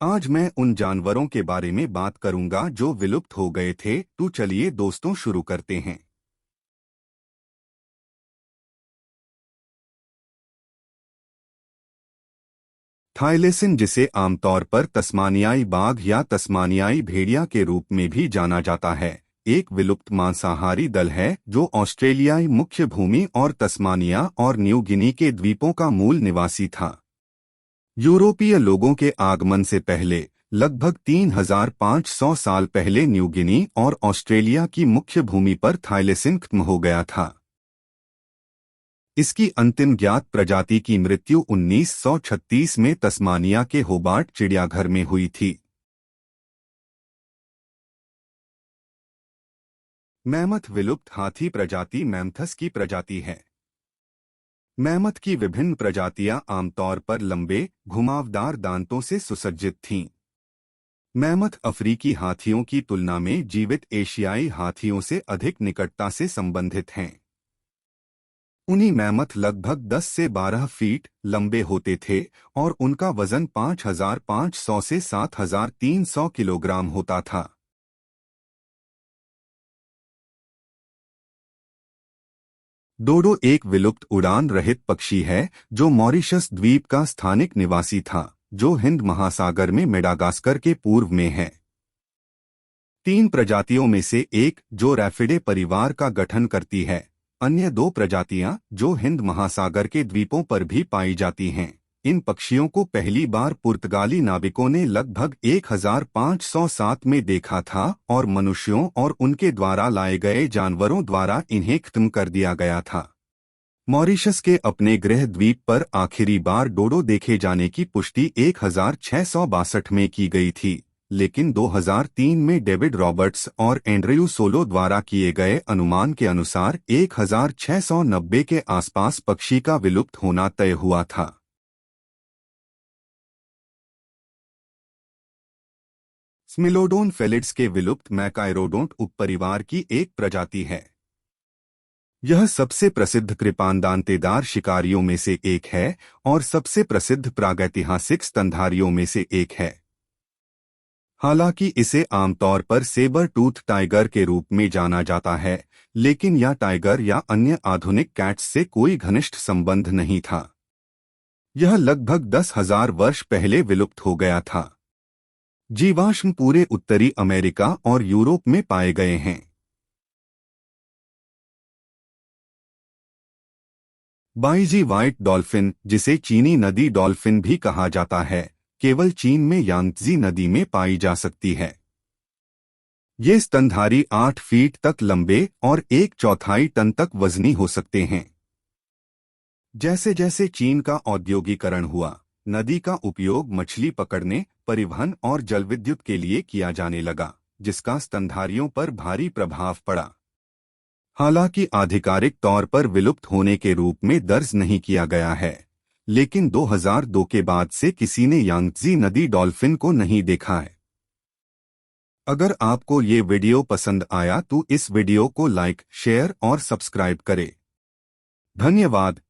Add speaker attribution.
Speaker 1: आज मैं उन जानवरों के बारे में बात करूंगा जो विलुप्त हो गए थे। तो चलिए दोस्तों शुरू करते हैं। थाईलेसिन, जिसे आमतौर पर तस्मानियाई बाघ या तस्मानियाई भेड़िया के रूप में भी जाना जाता है, एक विलुप्त मांसाहारी दल है जो ऑस्ट्रेलियाई मुख्य भूमि और तस्मानिया और न्यू गिनी के द्वीपों का मूल निवासी था। यूरोपीय लोगों के आगमन से पहले लगभग 3500 साल पहले न्यू गिनी और ऑस्ट्रेलिया की मुख्य भूमि पर थाईलेसिन खत्म हो गया था। इसकी अंतिम ज्ञात प्रजाति की मृत्यु 1936 में तस्मानिया के होबार्ट चिड़ियाघर में हुई थी। मैमथ विलुप्त हाथी प्रजाति मैमथस की प्रजाति है। मैमथ की विभिन्न प्रजातियां आमतौर पर लंबे, घुमावदार दांतों से सुसज्जित थीं। मैमथ अफ्रीकी हाथियों की तुलना में जीवित एशियाई हाथियों से अधिक निकटता से संबंधित हैं। उन्हीं मैमथ लगभग 10 से 12 फीट लंबे होते थे और उनका वजन 5500 से 7300 किलोग्राम होता था। डोडो एक विलुप्त उड़ान रहित पक्षी है जो मॉरिशस द्वीप का स्थानिक निवासी था, जो हिंद महासागर में मेडागास्कर के पूर्व में है। 3 प्रजातियों में से एक, जो रैफिडे परिवार का गठन करती है। अन्य 2 प्रजातियां जो हिंद महासागर के द्वीपों पर भी पाई जाती हैं। इन पक्षियों को पहली बार पुर्तगाली नाविकों ने लगभग 1507 में देखा था और मनुष्यों और उनके द्वारा लाए गए जानवरों द्वारा इन्हें खत्म कर दिया गया था। मॉरिशस के अपने गृह द्वीप पर आखिरी बार डोडो देखे जाने की पुष्टि 1662 में की गई थी, लेकिन 2003 में डेविड रॉबर्ट्स और एंड्रयू सोलो द्वारा किए गए अनुमान के अनुसार 1690 के आसपास पक्षी का विलुप्त होना तय हुआ था। स्मिलोडोन फेलिड्स के विलुप्त मैकाइरोडोंट उपपरिवार की एक प्रजाति है। यह सबसे प्रसिद्ध कृपानदांतेदार शिकारियों में से एक है और सबसे प्रसिद्ध प्रागैतिहासिक स्तनधारियों में से एक है। हालांकि इसे आमतौर पर सेबर टूथ टाइगर के रूप में जाना जाता है, लेकिन यह टाइगर या अन्य आधुनिक कैट्स से कोई घनिष्ठ संबंध नहीं था। यह लगभग 10,000 वर्ष पहले विलुप्त हो गया था। जीवाश्म पूरे उत्तरी अमेरिका और यूरोप में पाए गए हैं। बाइजी व्हाइट डॉल्फिन, जिसे चीनी नदी डॉल्फिन भी कहा जाता है, केवल चीन में यांगत्जी नदी में पाई जा सकती है। ये स्तनधारी 8 फीट तक लंबे और 1/4 टन तक वजनी हो सकते हैं। जैसे जैसे चीन का औद्योगिकरण हुआ, नदी का उपयोग मछली पकड़ने, परिवहन और जलविद्युत के लिए किया जाने लगा, जिसका स्तनधारियों पर भारी प्रभाव पड़ा। हालांकि आधिकारिक तौर पर विलुप्त होने के रूप में दर्ज नहीं किया गया है, लेकिन 2002 के बाद से किसी ने यांगत्जी नदी डॉल्फिन को नहीं देखा है। अगर आपको ये वीडियो पसंद आया तो इस वीडियो को लाइक, शेयर और सब्सक्राइब करें। धन्यवाद।